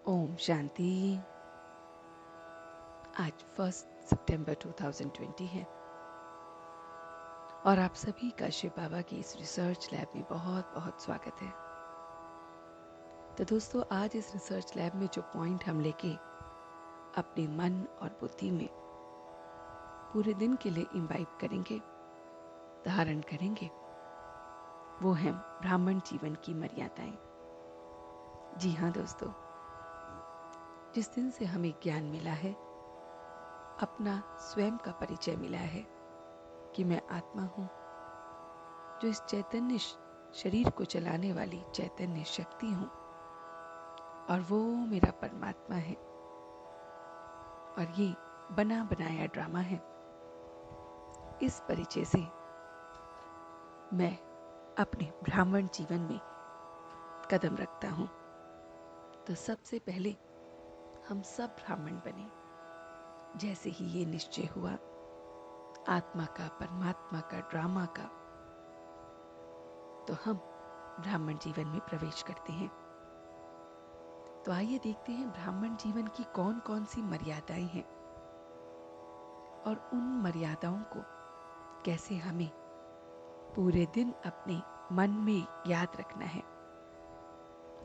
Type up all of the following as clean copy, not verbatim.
ओम शांति। आज 1 सितंबर 2020 है और आप सभी का शिव बाबा की इस रिसर्च लैब में बहुत बहुत स्वागत है। तो दोस्तों, आज इस रिसर्च लैब में जो पॉइंट हम लेके अपने मन और बुद्धि में पूरे दिन के लिए इम्बाइब करेंगे, धारण करेंगे, वो है ब्राह्मण जीवन की मर्यादाएं। जी हाँ दोस्तों, जिस दिन से हमें ज्ञान मिला है, अपना स्वयं का परिचय मिला है कि मैं आत्मा हूँ, जो इस चैतन्य शरीर को चलाने वाली चैतन्य शक्ति हूँ और वो मेरा परमात्मा है और ये बना बनाया ड्रामा है। इस परिचय से मैं अपने ब्राह्मण जीवन में कदम रखता हूँ। तो सबसे पहले हम सब ब्राह्मण बने। जैसे ही ये निश्चय हुआ आत्मा का, परमात्मा का, ड्रामा का, तो हम ब्राह्मण जीवन में प्रवेश करते हैं। तो आइए देखते हैं ब्राह्मण जीवन की कौन कौन सी मर्यादाएं हैं और उन मर्यादाओं को कैसे हमें पूरे दिन अपने मन में याद रखना है।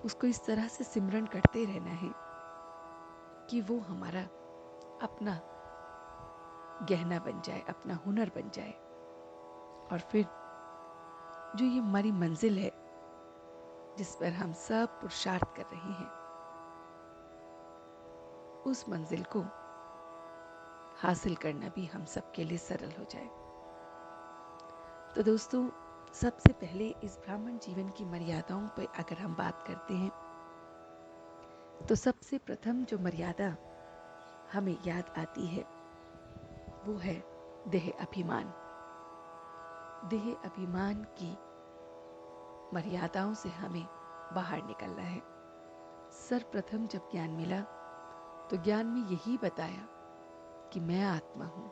उसको इस तरह से सिमरन करते रहना है कि वो हमारा अपना गहना बन जाए, अपना हुनर बन जाए। और फिर जो ये हमारी मंजिल है जिस पर हम सब पुरुषार्थ कर रहे हैं, उस मंजिल को हासिल करना भी हम सबके लिए सरल हो जाए। तो दोस्तों, सबसे पहले इस ब्राह्मण जीवन की मर्यादाओं पर अगर हम बात करते हैं तो सबसे प्रथम जो मर्यादा हमें याद आती है वो है देह अभिमान। देह अभिमान की मर्यादाओं से हमें बाहर निकलना है। सर्वप्रथम जब ज्ञान मिला तो ज्ञान में यही बताया कि मैं आत्मा हूँ,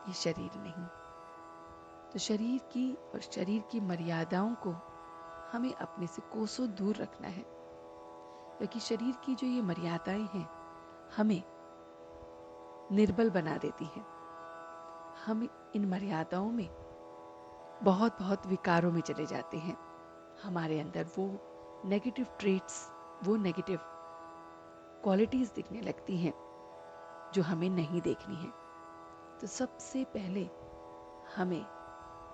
ये शरीर नहीं। तो शरीर की और शरीर की मर्यादाओं को हमें अपने से कोसों दूर रखना है, क्योंकि शरीर की जो ये मर्यादाएं हैं हमें निर्बल बना देती हैं। हम इन मर्यादाओं में बहुत बहुत विकारों में चले जाते हैं। हमारे अंदर वो नेगेटिव ट्रेट्स, वो नेगेटिव क्वालिटीज दिखने लगती हैं जो हमें नहीं देखनी है। तो सबसे पहले हमें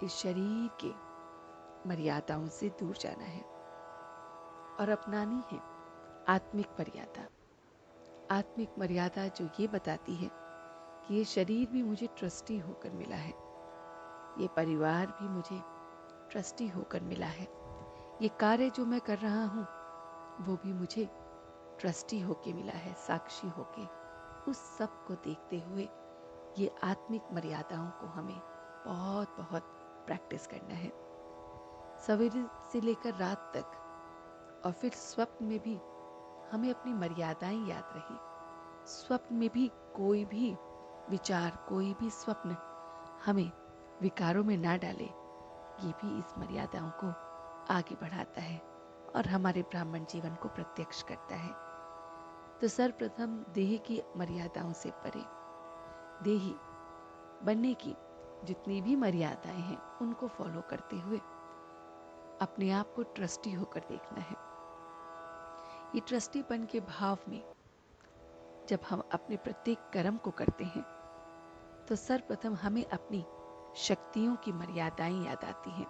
इस शरीर के मर्यादाओं से दूर जाना है और अपनानी है आत्मिक मर्यादा। आत्मिक मर्यादा जो ये बताती है कि ये शरीर भी मुझे ट्रस्टी होकर मिला है, ये परिवार भी मुझे ट्रस्टी होकर मिला है, ये कार्य जो मैं कर रहा हूँ वो भी मुझे ट्रस्टी होके मिला है, साक्षी होके। उस सब को देखते हुए ये आत्मिक मर्यादाओं को हमें बहुत बहुत प्रैक्टिस करना है, सवेरे से लेकर रात तक। और फिर स्वप्न में भी हमें अपनी मर्यादाएं याद रहे। स्वप्न में भी कोई भी विचार, कोई भी स्वप्न हमें विकारों में ना डाले। ये भी इस मर्यादाओं को आगे बढ़ाता है और हमारे ब्राह्मण जीवन को प्रत्यक्ष करता है। तो सर्वप्रथम देह की मर्यादाओं से परे, देही बनने की जितनी भी मर्यादाएं हैं उनको फॉलो करते हुए अपने आप को ट्रस्टी होकर देखना है। ये ट्रस्टीपन के भाव में जब हम अपने प्रत्येक कर्म को करते हैं तो सर्वप्रथम हमें अपनी शक्तियों की मर्यादाएं याद आती हैं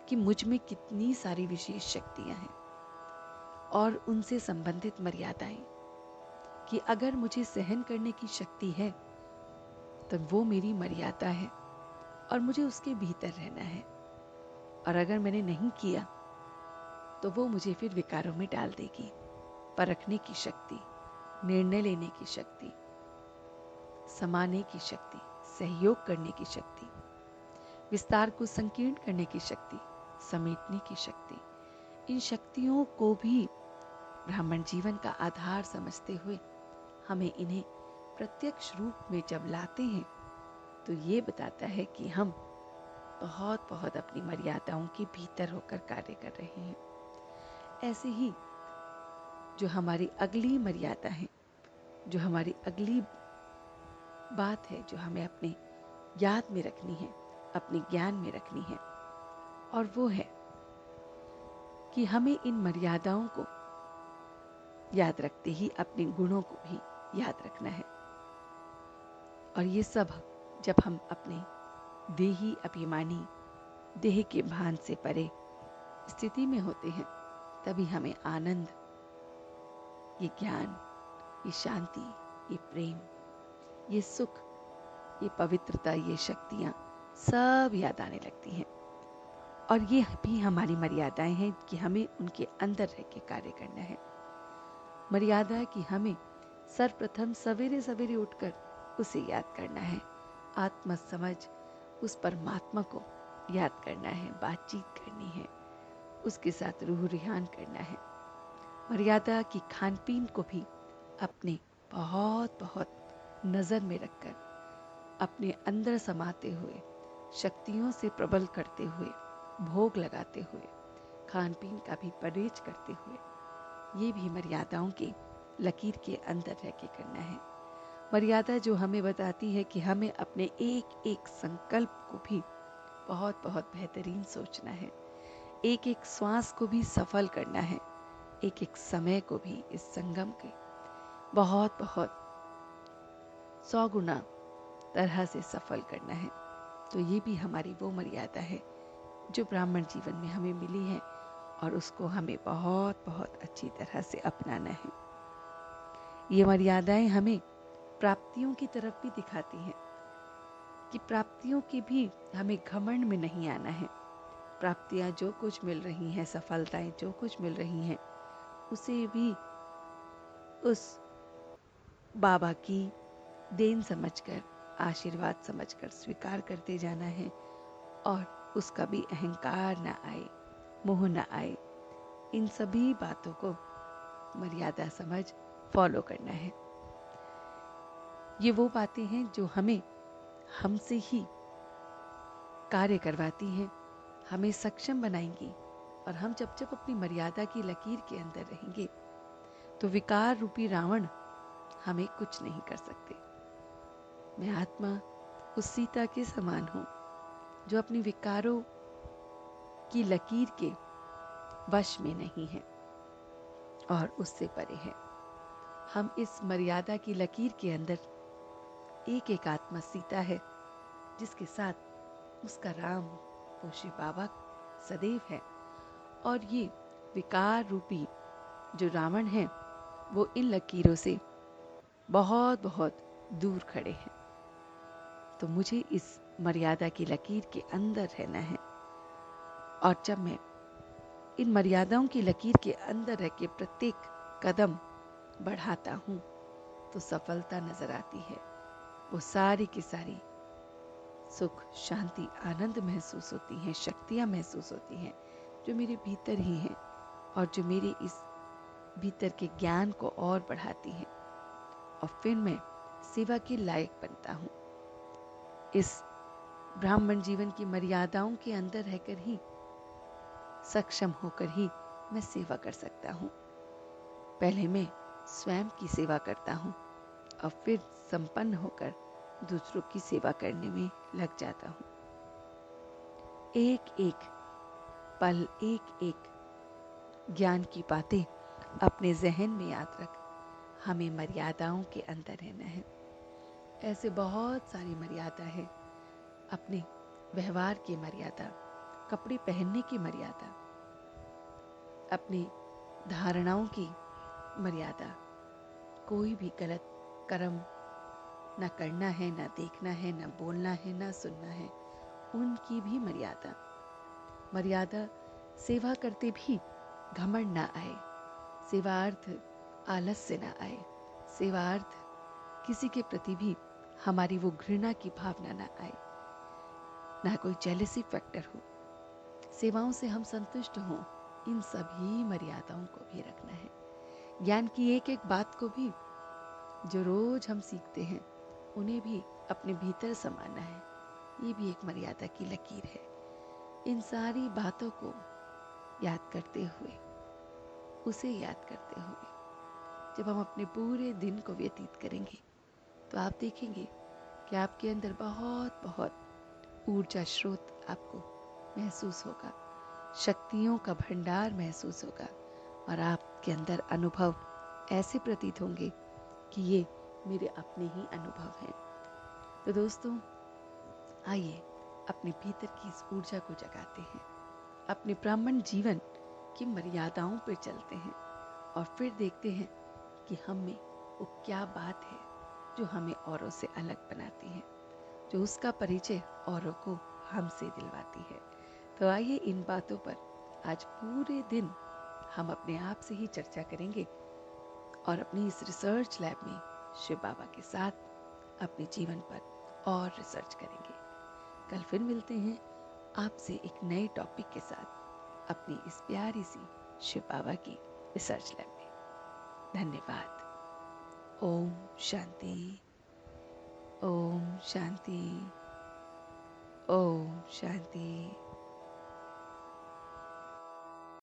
कि मुझ में कितनी सारी विशेष शक्तियां हैं और उनसे संबंधित मर्यादाएं कि अगर मुझे सहन करने की शक्ति है तो वो मेरी मर्यादा है और मुझे उसके भीतर रहना है। और अगर मैंने नहीं किया तो वो मुझे फिर विकारों में डाल देगी। परखने की शक्ति, निर्णय लेने की शक्ति, समाने की शक्ति, सहयोग करने की शक्ति, विस्तार को संकीर्ण करने की शक्ति, समेटने की शक्ति, इन शक्तियों को भी ब्राह्मण जीवन का आधार समझते हुए हमें इन्हें प्रत्यक्ष रूप में जब लाते हैं तो ये बताता है कि हम बहुत बहुत अपनी मर्यादाओं के भीतर होकर कार्य कर रहे हैं। ऐसे ही जो हमारी अगली मर्यादा है, जो हमारी अगली बात है, जो हमें अपने याद में रखनी है, अपने ज्ञान में रखनी है, और वो है कि हमें इन मर्यादाओं को याद रखते ही अपने गुणों को भी याद रखना है। और ये सब जब हम अपने देही अभिमानी देह के भान से परे स्थिति में होते हैं, तभी हमें आनंद, ये ज्ञान, ये शांति, ये प्रेम, ये सुख, ये पवित्रता, ये शक्तियाँ सब याद आने लगती हैं। और ये भी हमारी मर्यादाएं हैं कि हमें उनके अंदर रह के कार्य करना है। मर्यादा कि हमें सर्वप्रथम सवेरे सवेरे उठकर उसे याद करना है, आत्म समझ उस परमात्मा को याद करना है, बातचीत करनी है, उसके साथ रूह रिहान करना है। मर्यादा की खान पीन को भी अपने बहुत बहुत नज़र में रखकर, अपने अंदर समाते हुए, शक्तियों से प्रबल करते हुए, भोग लगाते हुए, खान पीन का भी परहेज करते हुए, ये भी मर्यादाओं के लकीर के अंदर रह के करना है। मर्यादा जो हमें बताती है कि हमें अपने एक एक संकल्प को भी बहुत बहुत बेहतरीन सोचना है, एक एक श्वास को भी सफल करना है, एक एक समय को भी इस संगम के बहुत बहुत 100 गुना तरह से सफल करना है। तो ये भी हमारी वो मर्यादा है जो ब्राह्मण जीवन में हमें मिली है, और उसको हमें बहुत बहुत अच्छी तरह से अपनाना है। ये मर्यादाएं हमें प्राप्तियों की तरफ भी दिखाती हैं कि प्राप्तियों की भी हमें घमंड में नहीं आना है। प्राप्तियां जो कुछ मिल रही हैं, सफलताएं जो कुछ मिल रही हैं, उसे भी उस बाबा की देन समझकर, आशीर्वाद समझकर स्वीकार करते जाना है, और उसका भी अहंकार ना आए, मोह ना आए। इन सभी बातों को मर्यादा समझ फॉलो करना है। ये वो बातें हैं जो हमें हमसे ही कार्य करवाती हैं, हमें सक्षम बनाएंगी। और हम जब जब अपनी मर्यादा की लकीर के अंदर रहेंगे, तो विकार रूपी रावण हमें कुछ नहीं कर सकते। मैं आत्मा उस सीता के समान हूँ जो अपनी विकारों की लकीर के वश में नहीं है और उससे परे है। हम इस मर्यादा की लकीर के अंदर एक एक आत्मा सीता है, जिसके साथ उसका राम, वो शिव बाबा सदैव है। और ये विकार रूपी जो रावण है, वो इन लकीरों से बहुत बहुत दूर खड़े हैं। तो मुझे इस मर्यादा की लकीर के अंदर रहना है। और जब मैं इन मर्यादाओं की लकीर के अंदर रह के प्रत्येक कदम बढ़ाता हूँ, तो सफलता नजर आती है। वो सारी की सारी सुख, शांति, आनंद महसूस होती हैं, शक्तियाँ महसूस होती हैं जो मेरे भीतर ही हैं, और जो मेरे इस भीतर के ज्ञान को और बढ़ाती हैं। और फिर मैं सेवा के लायक बनता हूँ। इस ब्राह्मण जीवन की मर्यादाओं के अंदर रहकर ही, सक्षम होकर ही मैं सेवा कर सकता हूँ। पहले मैं स्वयं की सेवा करता हूँ, और फिर संपन्न होकर दूसरों की सेवा करने में लग जाता हूँ। एक एक पल, एक एक ज्ञान की बातें अपने जहन में याद रख, हमें मर्यादाओं के अंदर रहना है। ऐसे बहुत सारी मर्यादा है, अपने व्यवहार की मर्यादा, कपड़े पहनने की मर्यादा, अपनी धारणाओं की मर्यादा, कोई भी गलत कर्म न करना है, न देखना है, न बोलना है, न सुनना है, उनकी भी मर्यादा। मर्यादा सेवा करते भी घमंड ना आए, सेवार्थ आलस्य ना आए, सेवार्थ किसी के प्रति भी हमारी वो घृणा की भावना ना आए, ना कोई जेलसी फैक्टर हो, सेवाओं से हम संतुष्ट हों। इन सभी मर्यादाओं को भी रखना है। ज्ञान की एक एक बात को भी जो रोज हम सीखते हैं, उन्हें भी अपने भीतर समाना है। ये भी एक मर्यादा की लकीर है। इन सारी बातों को याद करते हुए, उसे याद करते हुए, जब हम अपने पूरे दिन को व्यतीत करेंगे तो आप देखेंगे कि आपके अंदर बहुत बहुत ऊर्जा स्रोत आपको महसूस होगा, शक्तियों का भंडार महसूस होगा और आपके अंदर अनुभव ऐसे प्रतीत होंगे कि ये मेरे अपने ही अनुभव हैं। तो दोस्तों, आइए अपने भीतर की इस ऊर्जा को जगाते हैं, अपने ब्राह्मण जीवन की मर्यादाओं पर चलते हैं और फिर देखते हैं कि हम में वो क्या बात है जो हमें औरों से अलग बनाती है, जो उसका परिचय औरों को हमसे दिलवाती है। तो आइए इन बातों पर आज पूरे दिन हम अपने आप से ही चर्चा करेंगे और अपनी इस रिसर्च लैब में शिव बाबा के साथ अपने जीवन पर और रिसर्च करेंगे। कल फिर मिलते हैं आपसे एक नए टॉपिक के साथ अपनी इस प्यारी सी शिव बाबा की रिसर्च लैब में। धन्यवाद। ओम शांति, ओम शांति, ओम शांति।